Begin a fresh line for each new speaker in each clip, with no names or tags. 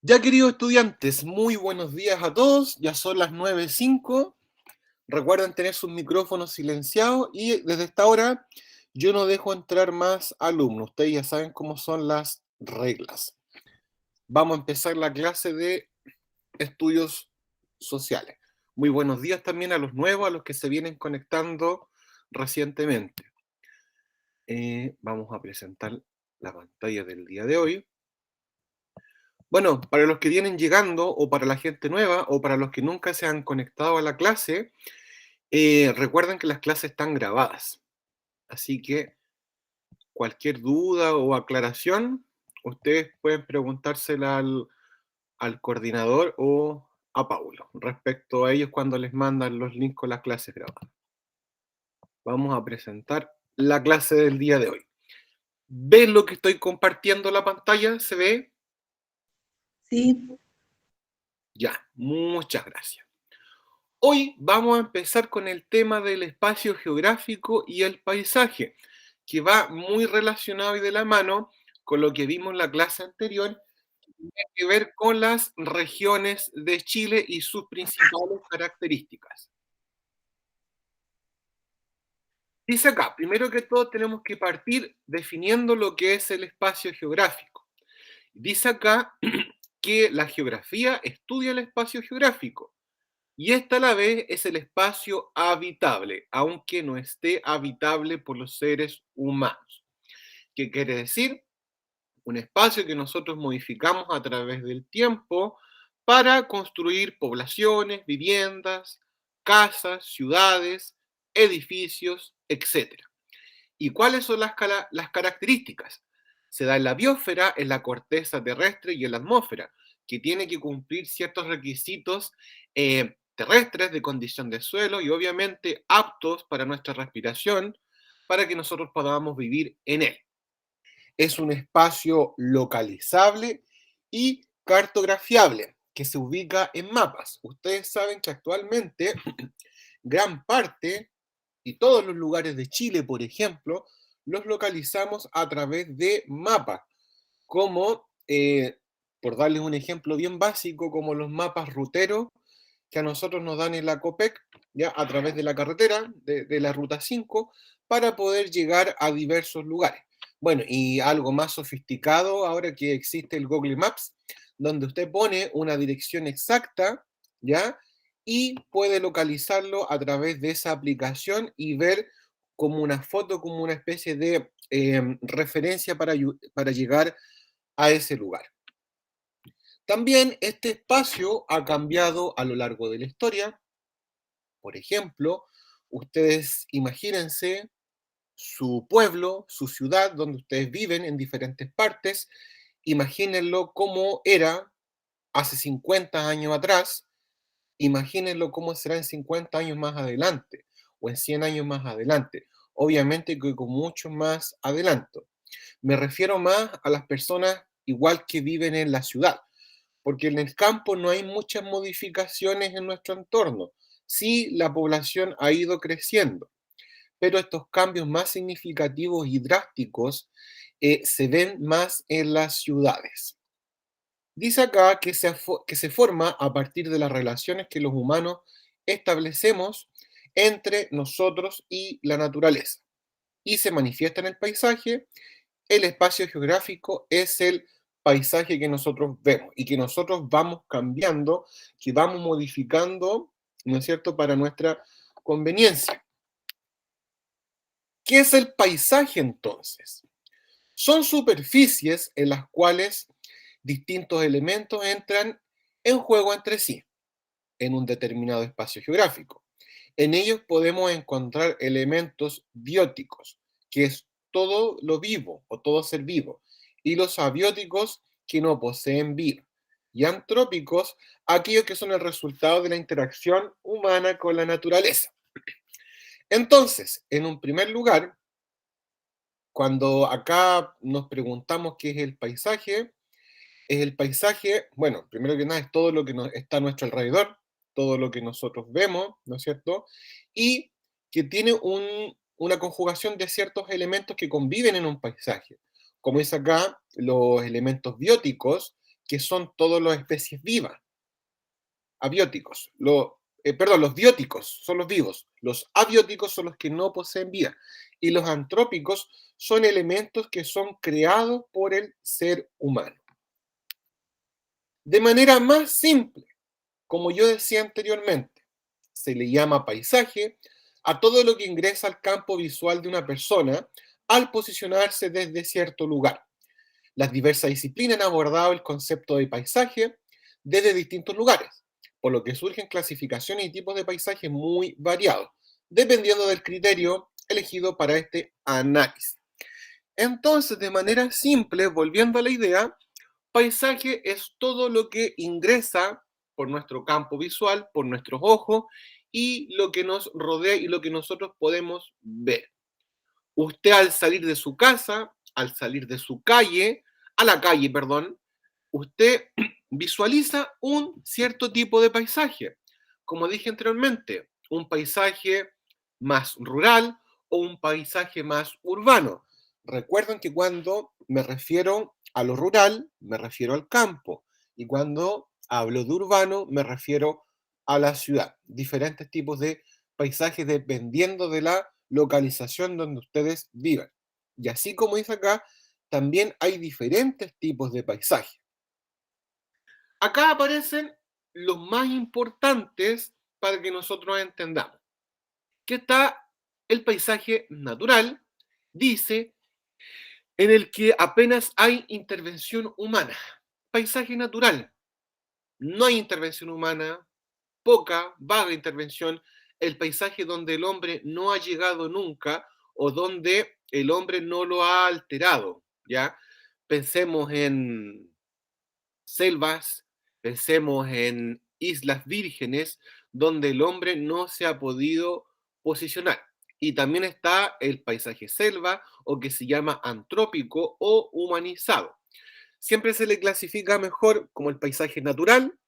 Ya, queridos estudiantes, muy buenos días a todos. Ya son las 9:05. Recuerden tener sus micrófonos silenciados y desde esta hora yo no dejo entrar más alumnos. Ustedes ya saben cómo son las reglas. Vamos a empezar la clase de estudios sociales. Muy buenos días también a los nuevos, a los que se vienen conectando recientemente. Vamos a presentar la pantalla del día de hoy. Bueno, para los que vienen llegando, o para la gente nueva, o para los que nunca se han conectado a la clase, recuerden que las clases están grabadas. Así que cualquier duda o aclaración, ustedes pueden preguntársela al coordinador o a Paulo respecto a ellos cuando les mandan los links con las clases grabadas. Vamos a presentar la clase del día de hoy. ¿Ven lo que estoy compartiendo en la pantalla? ¿Se ve?
Sí,
Ya, muchas gracias. Hoy vamos a empezar con el tema del espacio geográfico y el paisaje, que va muy relacionado y de la mano con lo que vimos en la clase anterior, que tiene que ver con las regiones de Chile y sus principales características. Dice acá, primero que todo tenemos que partir definiendo lo que es el espacio geográfico. Dice acá que la geografía estudia el espacio geográfico. Y esta a la vez es el espacio habitable, aunque no esté habitable por los seres humanos. ¿Qué quiere decir? Un espacio que nosotros modificamos a través del tiempo para construir poblaciones, viviendas, casas, ciudades, edificios, etc. ¿Y cuáles son las características? Se da en la biosfera, en la corteza terrestre y en la atmósfera, que tiene que cumplir ciertos requisitos terrestres de condición de suelo y obviamente aptos para nuestra respiración, para que nosotros podamos vivir en él. Es un espacio localizable y cartografiable, que se ubica en mapas. Ustedes saben que actualmente gran parte y todos los lugares de Chile, por ejemplo, los localizamos a través de mapas, como, por darles un ejemplo bien básico, como los mapas ruteros que a nosotros nos dan en la COPEC, ya a través de la carretera, de la Ruta 5, para poder llegar a diversos lugares. Bueno, y algo más sofisticado ahora que existe el Google Maps, donde usted pone una dirección exacta, ¿ya? Y puede localizarlo a través de esa aplicación y ver como una foto, como una especie de referencia para llegar a ese lugar. También este espacio ha cambiado a lo largo de la historia. Por ejemplo, ustedes imagínense su pueblo, su ciudad, donde ustedes viven en diferentes partes. Imagínenlo cómo era hace 50 años atrás. Imagínenlo cómo será en 50 años más adelante o en 100 años más adelante. Obviamente que con mucho más adelanto. Me refiero más a las personas igual que viven en la ciudad, porque en el campo no hay muchas modificaciones en nuestro entorno. Sí, la población ha ido creciendo, pero estos cambios más significativos y drásticos se ven más en las ciudades. Dice acá que se forma a partir de las relaciones que los humanos establecemos entre nosotros y la naturaleza y se manifiesta en el paisaje. El espacio geográfico es el paisaje que nosotros vemos y que nosotros vamos cambiando, que vamos modificando, ¿no es cierto?, para nuestra conveniencia. ¿Qué es el paisaje entonces? Son superficies en las cuales distintos elementos entran en juego entre sí, en un determinado espacio geográfico. En ellos podemos encontrar elementos bióticos, que es todo lo vivo o todo ser vivo, y los abióticos que no poseen vida, y antrópicos, aquellos que son el resultado de la interacción humana con la naturaleza. Entonces, en un primer lugar, cuando acá nos preguntamos qué es el paisaje, bueno, primero que nada es todo lo que está a nuestro alrededor, todo lo que nosotros vemos, ¿no es cierto? Y que tiene una conjugación de ciertos elementos que conviven en un paisaje, como es acá los elementos bióticos, que son todas las especies vivas, abióticos. Los bióticos son los vivos, los abióticos son los que no poseen vida, y los antrópicos son elementos que son creados por el ser humano. De manera más simple, como yo decía anteriormente, se le llama paisaje a todo lo que ingresa al campo visual de una persona al posicionarse desde cierto lugar. Las diversas disciplinas han abordado el concepto de paisaje desde distintos lugares, por lo que surgen clasificaciones y tipos de paisajes muy variados, dependiendo del criterio elegido para este análisis. Entonces, de manera simple, volviendo a la idea, paisaje es todo lo que ingresa por nuestro campo visual, por nuestros ojos y lo que nos rodea y lo que nosotros podemos ver. Usted al salir de su casa, al salir de su calle, a la calle, perdón, usted visualiza un cierto tipo de paisaje. Como dije anteriormente, un paisaje más rural o un paisaje más urbano. Recuerden que cuando me refiero a lo rural, me refiero al campo. Y cuando hablo de urbano, me refiero a la ciudad. Diferentes tipos de paisajes dependiendo de la localización donde ustedes vivan. Y así como dice acá, también hay diferentes tipos de paisajes. Acá aparecen los más importantes para que nosotros entendamos. Que está el paisaje natural, dice, en el que apenas hay intervención humana. Paisaje natural, no hay intervención humana, poca, vaga intervención. El paisaje donde el hombre no ha llegado nunca o donde el hombre no lo ha alterado, ¿ya? Pensemos en selvas, pensemos en islas vírgenes donde el hombre no se ha podido posicionar. Y también está el paisaje selva o que se llama antrópico o humanizado. Siempre se le clasifica mejor como el paisaje natural,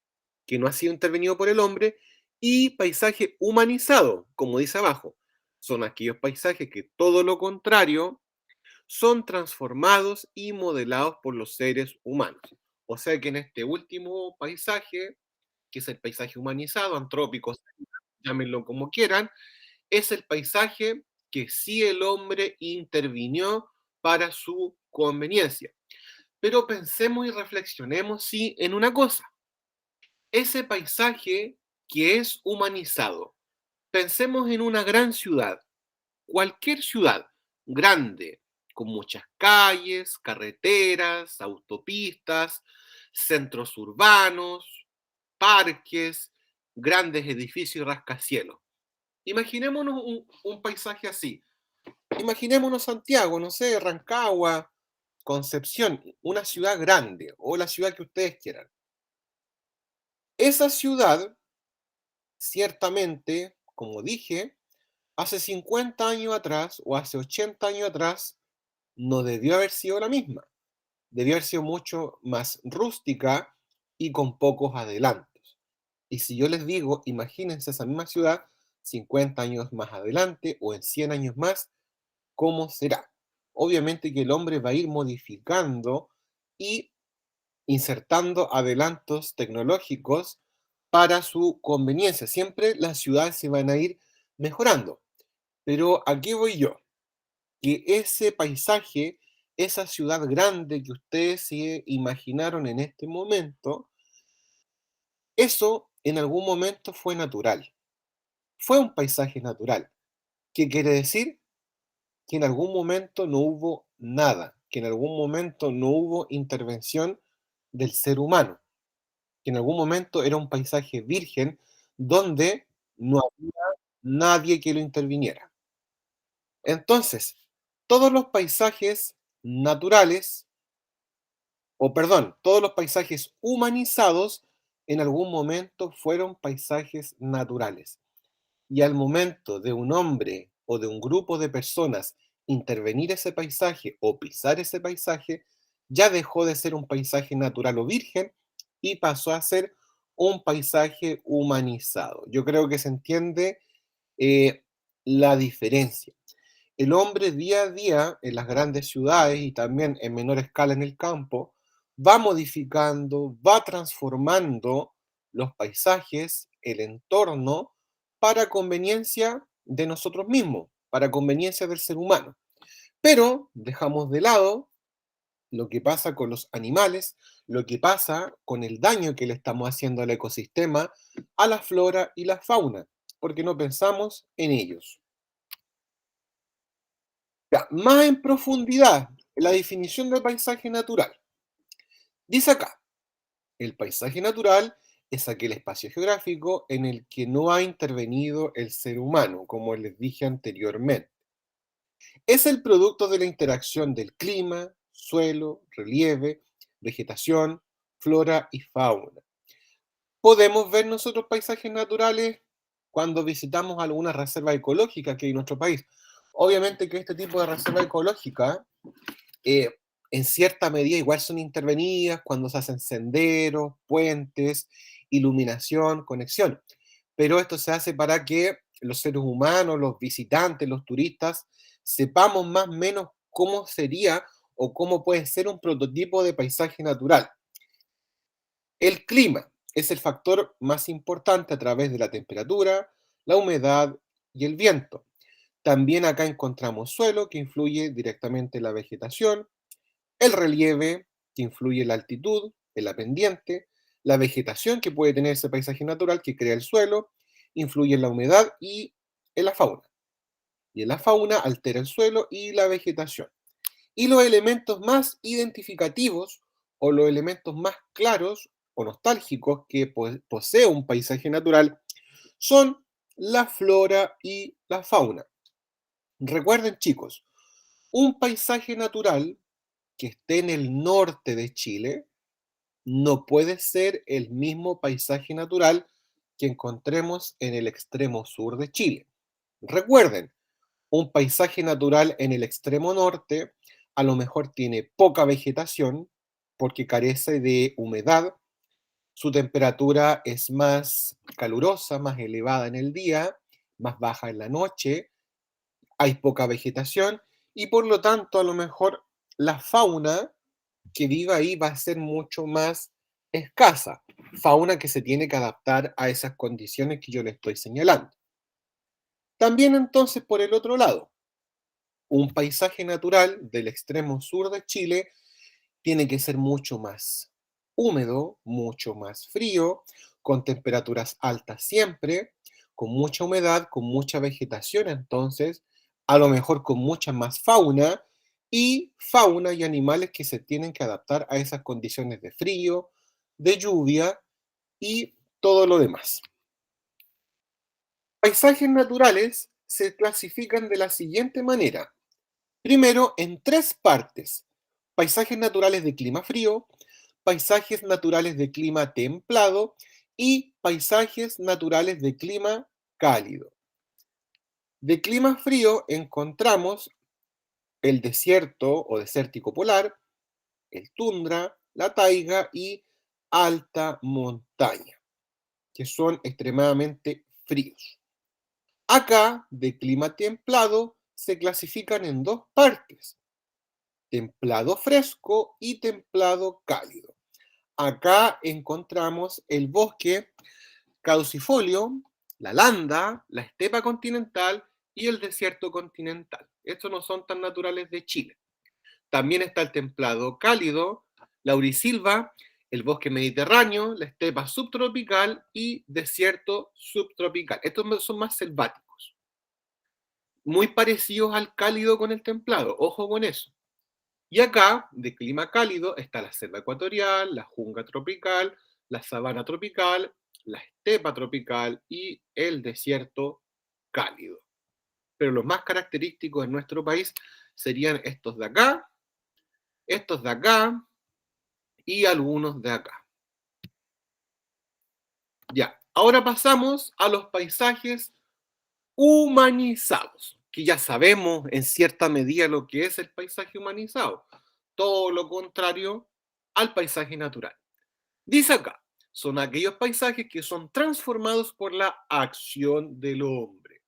que no ha sido intervenido por el hombre, y paisaje humanizado, como dice abajo. Son aquellos paisajes que todo lo contrario son transformados y modelados por los seres humanos. O sea que en este último paisaje, que es el paisaje humanizado, antrópico, llámenlo como quieran, es el paisaje que sí el hombre intervinió para su conveniencia. Pero pensemos y reflexionemos sí en una cosa. Ese paisaje que es humanizado, pensemos en una gran ciudad, cualquier ciudad grande, con muchas calles, carreteras, autopistas, centros urbanos, parques, grandes edificios y rascacielos. Imaginémonos un paisaje así. Imaginémonos Santiago, no sé, Rancagua, Concepción, una ciudad grande o la ciudad que ustedes quieran. Esa ciudad, ciertamente, como dije, hace 50 años atrás o hace 80 años atrás, no debió haber sido la misma. Debió haber sido mucho más rústica y con pocos adelantos. Y si yo les digo, imagínense esa misma ciudad 50 años más adelante o en 100 años más, ¿cómo será? Obviamente que el hombre va a ir modificando y insertando adelantos tecnológicos para su conveniencia. Siempre las ciudades se van a ir mejorando. Pero aquí voy yo, que ese paisaje, esa ciudad grande que ustedes se imaginaron en este momento, eso en algún momento fue natural, fue un paisaje natural. ¿Qué quiere decir? Que en algún momento no hubo nada, que en algún momento no hubo intervención del ser humano, que en algún momento era un paisaje virgen donde no había nadie que lo interviniera. Entonces, todos los paisajes naturales, o perdón, todos los paisajes humanizados en algún momento fueron paisajes naturales. Y al momento de un hombre o de un grupo de personas intervenir ese paisaje o pisar ese paisaje, ya dejó de ser un paisaje natural o virgen y pasó a ser un paisaje humanizado. Yo creo que se entiende eh, la diferencia. El hombre día a día en las grandes ciudades y también en menor escala en el campo va modificando, va transformando los paisajes, el entorno, para conveniencia de nosotros mismos, para conveniencia del ser humano. Pero dejamos de lado lo que pasa con los animales, lo que pasa con el daño que le estamos haciendo al ecosistema, a la flora y la fauna, porque no pensamos en ellos. Ya, más en profundidad, la definición de paisaje natural. Dice acá, el paisaje natural es aquel espacio geográfico en el que no ha intervenido el ser humano, como les dije anteriormente. Es el producto de la interacción del clima, suelo, relieve, vegetación, flora y fauna. Podemos ver nosotros paisajes naturales cuando visitamos alguna reserva ecológica que hay en nuestro país. Obviamente que este tipo de reserva ecológica, eh, en cierta medida, igual son intervenidas cuando se hacen senderos, puentes, iluminación, conexión. Pero esto se hace para que los seres humanos, los visitantes, los turistas, sepamos más o menos cómo sería o cómo puede ser un prototipo de paisaje natural. El clima es el factor más importante a través de la temperatura, la humedad y el viento. También acá encontramos suelo, que influye directamente en la vegetación, el relieve, que influye en la altitud, en la pendiente, la vegetación que puede tener ese paisaje natural que crea el suelo, influye en la humedad y en la fauna. Y en la fauna altera el suelo y la vegetación. Y los elementos más identificativos o los elementos más claros o nostálgicos que posee un paisaje natural son la flora y la fauna. Recuerden, chicos, un paisaje natural que esté en el norte de Chile no puede ser el mismo paisaje natural que encontremos en el extremo sur de Chile. Recuerden, un paisaje natural en el extremo norte a lo mejor tiene poca vegetación porque carece de humedad, su temperatura es más calurosa, más elevada en el día, más baja en la noche, hay poca vegetación y por lo tanto a lo mejor la fauna que viva ahí va a ser mucho más escasa, fauna que se tiene que adaptar a esas condiciones que yo le estoy señalando. También entonces por el otro lado, un paisaje natural del extremo sur de Chile tiene que ser mucho más húmedo, mucho más frío, con temperaturas altas siempre, con mucha humedad, con mucha vegetación, entonces, a lo mejor con mucha más fauna y animales que se tienen que adaptar a esas condiciones de frío, de lluvia y todo lo demás. Paisajes naturales se clasifican de la siguiente manera. Primero, en tres partes: paisajes naturales de clima frío, paisajes naturales de clima templado y paisajes naturales de clima cálido. De clima frío encontramos el desierto o desértico polar, el tundra, la taiga y alta montaña, que son extremadamente fríos. Acá, de clima templado, se clasifican en dos partes: templado fresco y templado cálido. Acá encontramos el bosque caducifolio, la landa, la estepa continental y el desierto continental. Estos no son tan naturales de Chile. También está el templado cálido, laurisilva, el bosque mediterráneo, la estepa subtropical y desierto subtropical. Estos son más selváticos, muy parecidos al cálido con el templado. Ojo con eso. Y acá, de clima cálido, está la selva ecuatorial, la jungla tropical, la sabana tropical, la estepa tropical y el desierto cálido. Pero los más característicos en nuestro país serían estos de acá y algunos de acá. Ya, ahora pasamos a los paisajes humanizados, que ya sabemos en cierta medida lo que es el paisaje humanizado. Todo lo contrario al paisaje natural. Dice acá, son aquellos paisajes que son transformados por la acción del hombre.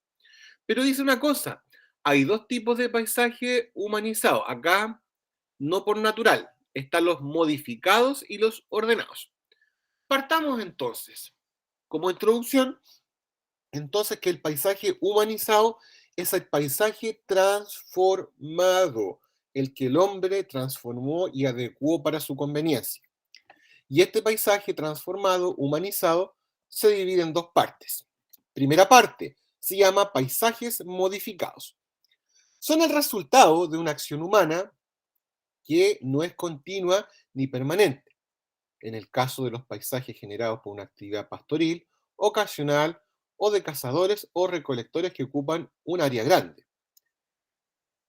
Pero dice una cosa, hay dos tipos de paisaje humanizado. Acá, no por natural, están los modificados y los ordenados. Partamos entonces, como introducción, entonces que el paisaje humanizado es el paisaje transformado, el que el hombre transformó y adecuó para su conveniencia. Y este paisaje transformado, humanizado, se divide en dos partes. Primera parte, se llama paisajes modificados. Son el resultado de una acción humana que no es continua ni permanente. En el caso de los paisajes generados por una actividad pastoril, ocasional o de cazadores o recolectores que ocupan un área grande.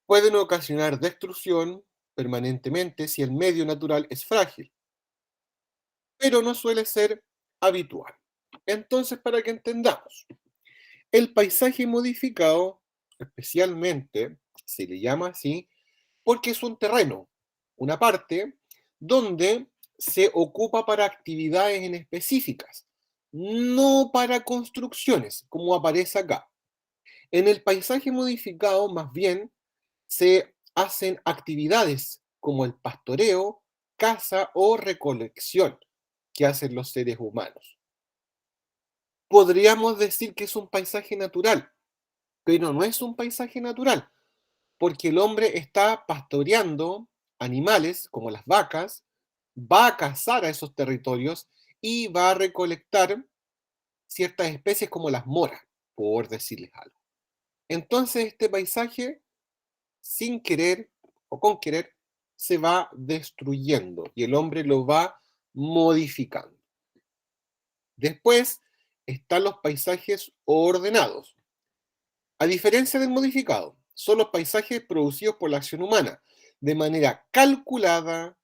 Pueden ocasionar destrucción permanentemente si el medio natural es frágil, pero no suele ser habitual. Entonces, para que entendamos, el paisaje modificado, especialmente, se le llama así, porque es un terreno, una parte, donde se ocupa para actividades en específicas, no para construcciones, como aparece acá. En el paisaje modificado, más bien, se hacen actividades como el pastoreo, caza o recolección que hacen los seres humanos. Podríamos decir que es un paisaje natural, pero no es un paisaje natural, porque el hombre está pastoreando animales como las vacas, va a cazar a esos territorios y va a recolectar ciertas especies como las moras, por decirles algo. Entonces este paisaje, sin querer o con querer, se va destruyendo y el hombre lo va modificando. Después están los paisajes ordenados. A diferencia del modificado, son los paisajes producidos por la acción humana, de manera calculada,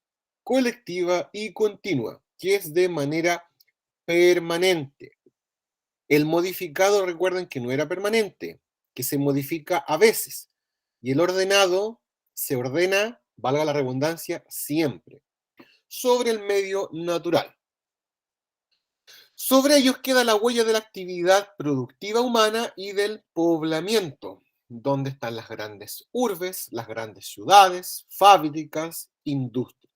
colectiva y continua, que es de manera permanente. El modificado, recuerden que no era permanente, que se modifica a veces. Y el ordenado se ordena, valga la redundancia, siempre, sobre el medio natural. Sobre ellos queda la huella de la actividad productiva humana y del poblamiento, donde están las grandes urbes, las grandes ciudades, fábricas, industrias.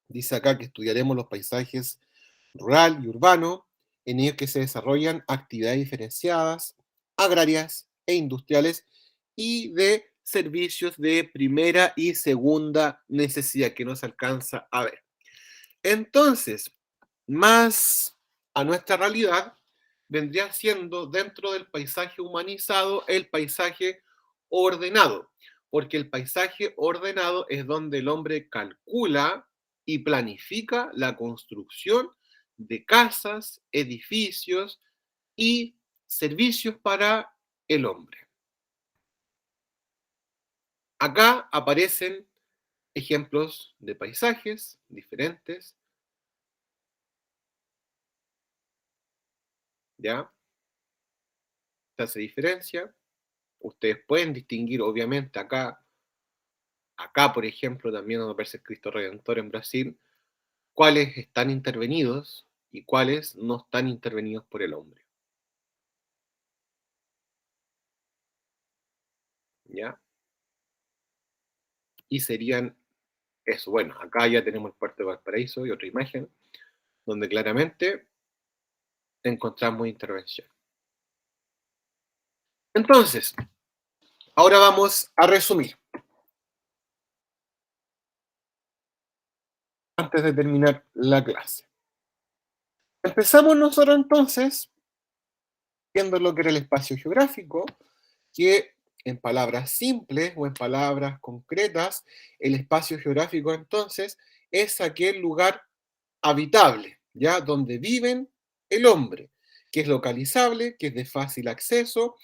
Dice acá que estudiaremos los paisajes rural y urbano, en ellos que se desarrollan actividades diferenciadas, agrarias e industriales y de servicios de primera y segunda necesidad que no se alcanza a ver. Entonces, más a nuestra realidad, vendría siendo dentro del paisaje humanizado el paisaje ordenado, porque el paisaje ordenado es donde el hombre calcula y planifica la construcción de casas, edificios y servicios para el hombre. Acá aparecen ejemplos de paisajes diferentes, ¿ya? Se hace diferencia. Ustedes pueden distinguir, obviamente, acá, por ejemplo, también donde aparece el Cristo Redentor en Brasil, cuáles están intervenidos y cuáles no están intervenidos por el hombre. ¿Ya? Y serían eso. Bueno, acá ya tenemos el puerto de Valparaíso y otra imagen, donde claramente encontramos intervención. Entonces, ahora vamos a resumir. Antes de terminar la clase. Empezamos nosotros entonces viendo lo que era el espacio geográfico, que en palabras simples o en palabras concretas, el espacio geográfico entonces es aquel lugar habitable, ¿ya? Donde viven el hombre, que es localizable, que es de fácil acceso,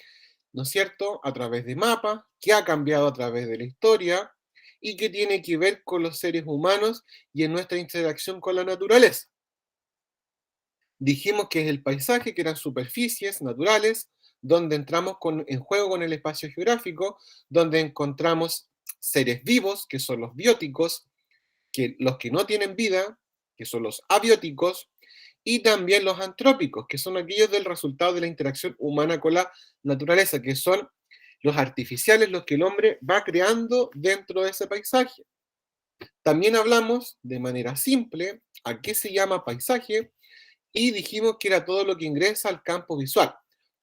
¿no es cierto? A través de mapas, que ha cambiado a través de la historia y que tiene que ver con los seres humanos y en nuestra interacción con la naturaleza. Dijimos que es el paisaje, que eran superficies naturales, donde entramos en juego con el espacio geográfico, donde encontramos seres vivos, que son los bióticos, que los que no tienen vida, que son los abióticos, y también los antrópicos, que son aquellos del resultado de la interacción humana con la naturaleza, que son los artificiales, los que el hombre va creando dentro de ese paisaje. También hablamos de manera simple a qué se llama paisaje y dijimos que era todo lo que ingresa al campo visual,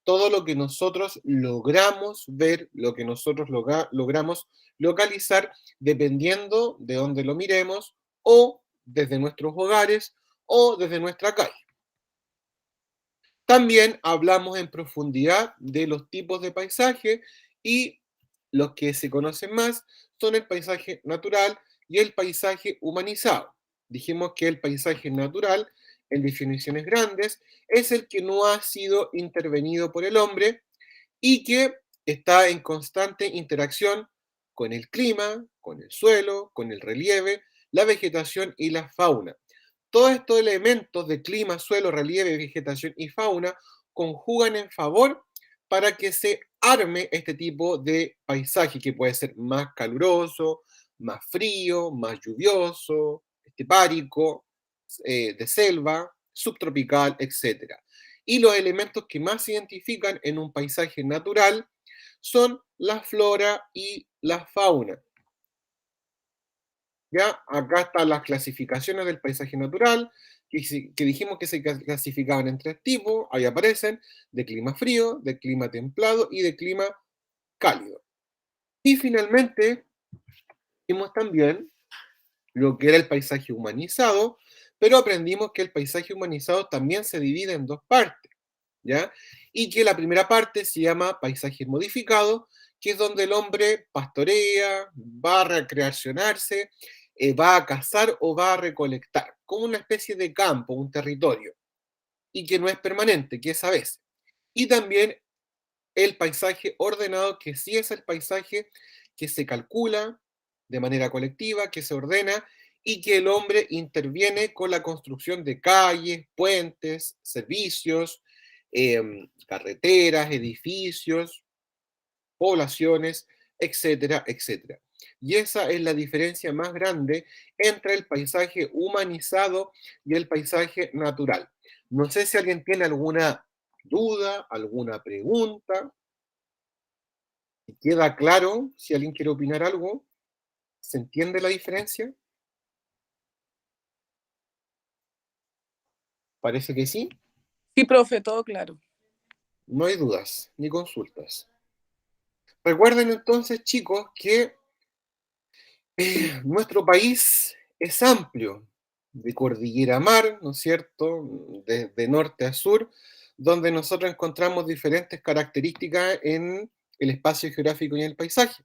todo lo que nosotros logramos ver, lo que nosotros logramos localizar dependiendo de dónde lo miremos o desde nuestros hogares o desde nuestra calle. También hablamos en profundidad de los tipos de paisaje y los que se conocen más son el paisaje natural y el paisaje humanizado. Dijimos que el paisaje natural, en definiciones grandes, es el que no ha sido intervenido por el hombre y que está en constante interacción con el clima, con el suelo, con el relieve, la vegetación y la fauna. Todos estos elementos de clima, suelo, relieve, vegetación y fauna conjugan en favor para que se arme este tipo de paisaje que puede ser más caluroso, más frío, más lluvioso, estepárico, de selva, subtropical, etcétera. Y los elementos que más se identifican en un paisaje natural son la flora y la fauna. Ya, acá están las clasificaciones del paisaje natural, que dijimos que se clasificaban en tres tipos, ahí aparecen, de clima frío, de clima templado y de clima cálido. Y finalmente, vimos también lo que era el paisaje humanizado, pero aprendimos que el paisaje humanizado también se divide en dos partes, ¿ya? Y que la primera parte se llama paisaje modificado, que es donde el hombre pastorea, va a recreacionarse, va a cazar o va a recolectar, como una especie de campo, un territorio, y que no es permanente, que es a veces. Y también el paisaje ordenado, que sí es el paisaje que se calcula de manera colectiva, que se ordena y que el hombre interviene con la construcción de calles, puentes, servicios, carreteras, edificios, poblaciones, etcétera, etcétera. Y esa es la diferencia más grande entre el paisaje humanizado y el paisaje natural. No sé si alguien tiene alguna duda, alguna pregunta. ¿Queda claro? Si alguien quiere opinar algo, ¿se entiende la diferencia? Parece que sí.
Sí, profe, todo claro.
No hay dudas ni consultas. Recuerden entonces, chicos, que nuestro país es amplio, de cordillera a mar, ¿no es cierto? De norte a sur, donde nosotros encontramos diferentes características en el espacio geográfico y en el paisaje.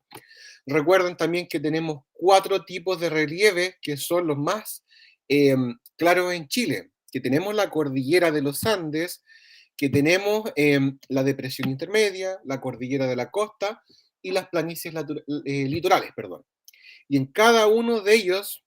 Recuerden también que tenemos 4 tipos de relieve que son los más claros en Chile, que tenemos la cordillera de los Andes, que tenemos la depresión intermedia, la cordillera de la costa y las planicies litorales, perdón. Y en cada uno de ellos,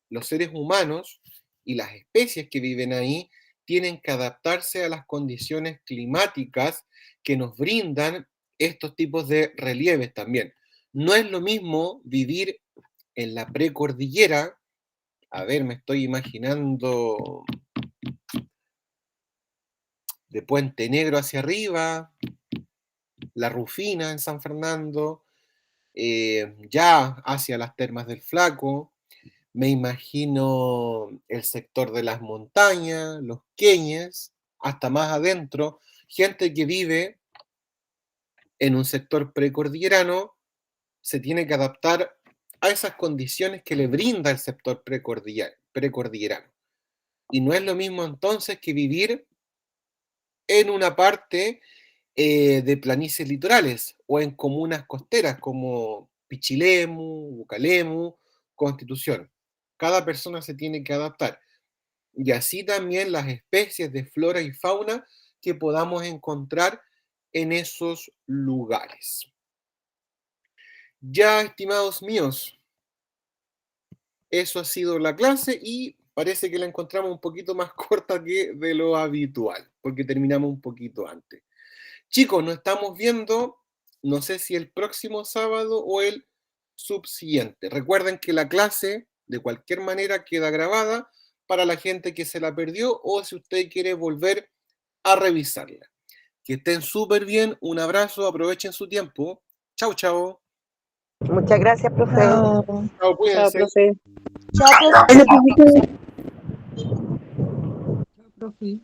los seres humanos y las especies que viven ahí tienen que adaptarse a las condiciones climáticas que nos brindan estos tipos de relieves también. No es lo mismo vivir en la precordillera, a ver, me estoy imaginando de Puente Negro hacia arriba, La Rufina en San Fernando, ya hacia las Termas del Flaco, me imagino el sector de las montañas, los queñes, hasta más adentro, gente que vive en un sector precordillerano se tiene que adaptar a esas condiciones que le brinda el sector precordillerano. Y no es lo mismo entonces que vivir en una parte de planicies litorales o en comunas costeras como Pichilemu, Bucalemu, Constitución. Cada persona se tiene que adaptar. Y así también las especies de flora y fauna que podamos encontrar en esos lugares. Ya, estimados míos, eso ha sido la clase y parece que la encontramos un poquito más corta que de lo habitual, porque terminamos un poquito antes. Chicos, nos estamos viendo, no sé si el próximo sábado o el subsiguiente. Recuerden que la clase, de cualquier manera, queda grabada para la gente que se la perdió o si usted quiere volver a revisarla. Que estén súper bien, un abrazo, aprovechen su tiempo. Chau, chau.
Muchas gracias, profe.
Chao.
Chao,
Chao,
cuídense.
profe.
Ahí le publico. Profe.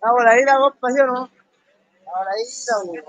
Ahora ahí la compa, ¿sí o no? Ahora ahí la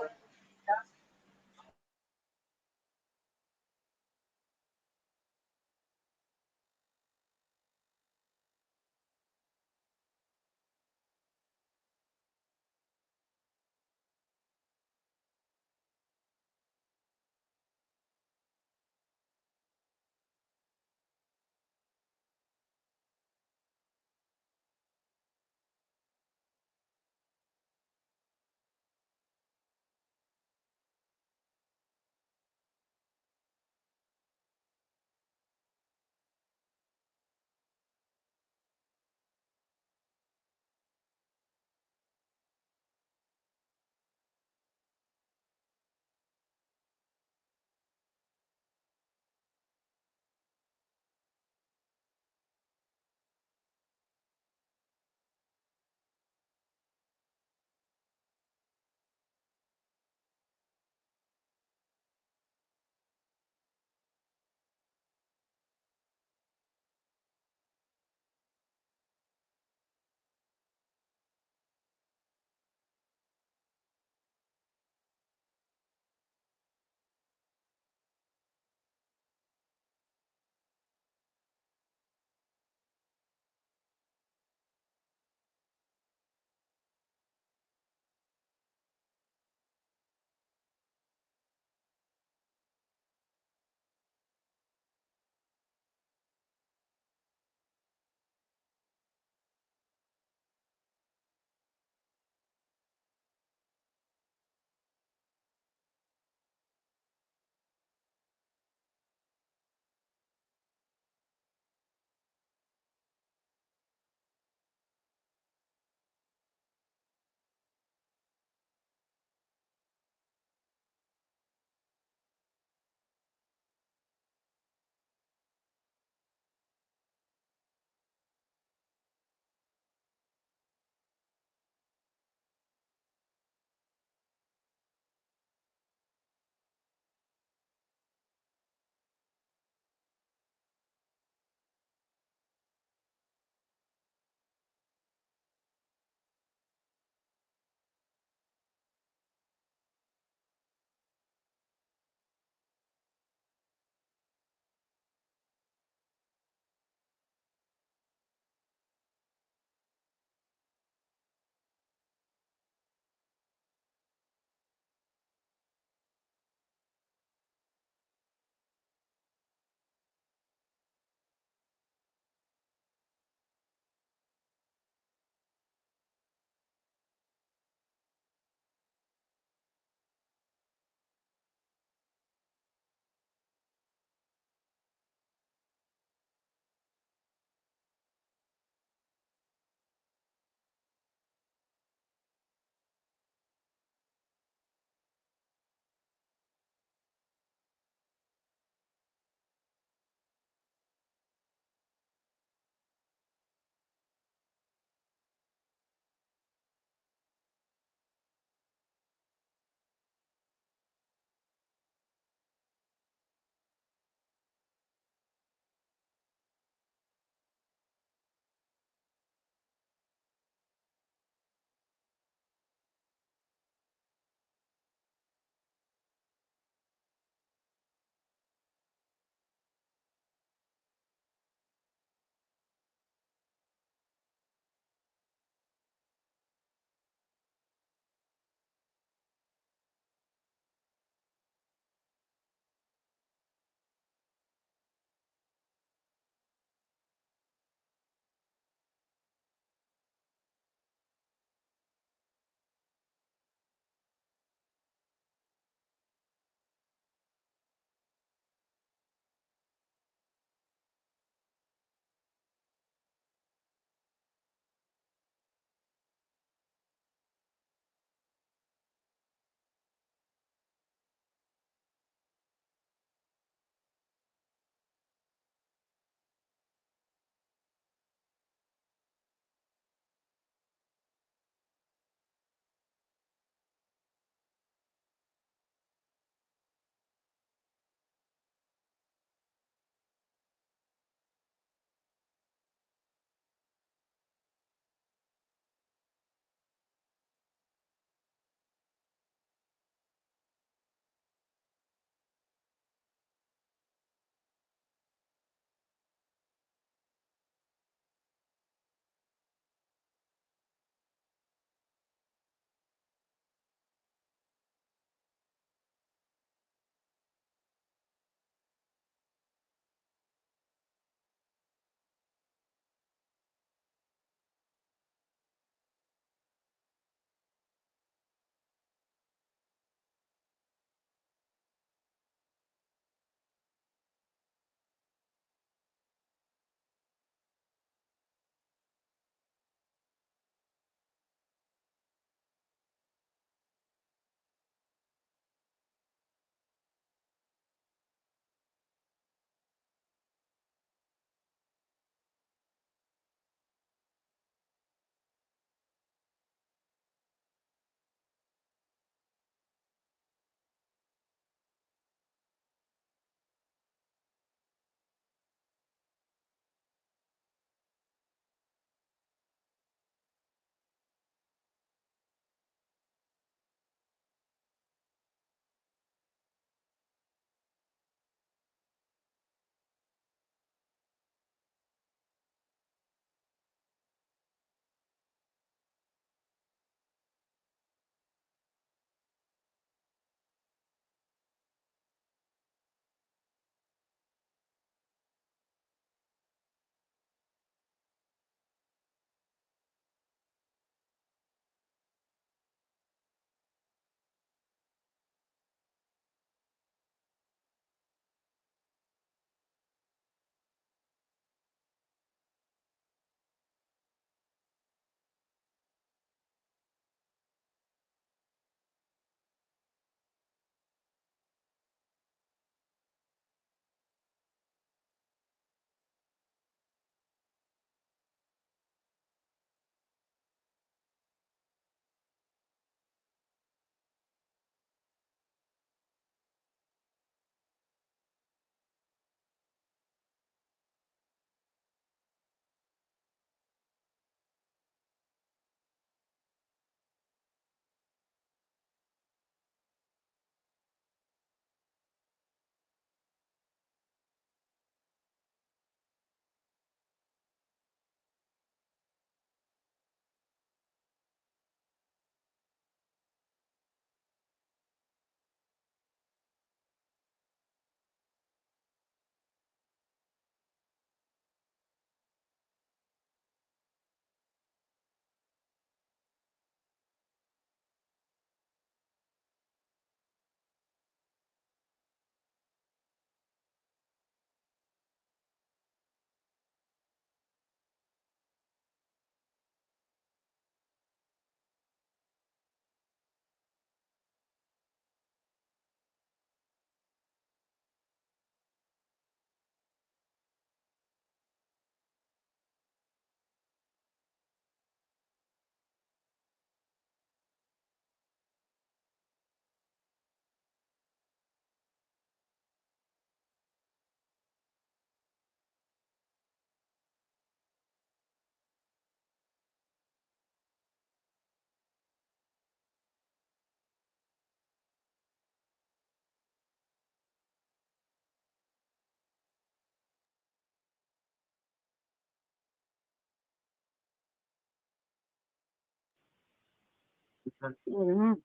Ujú.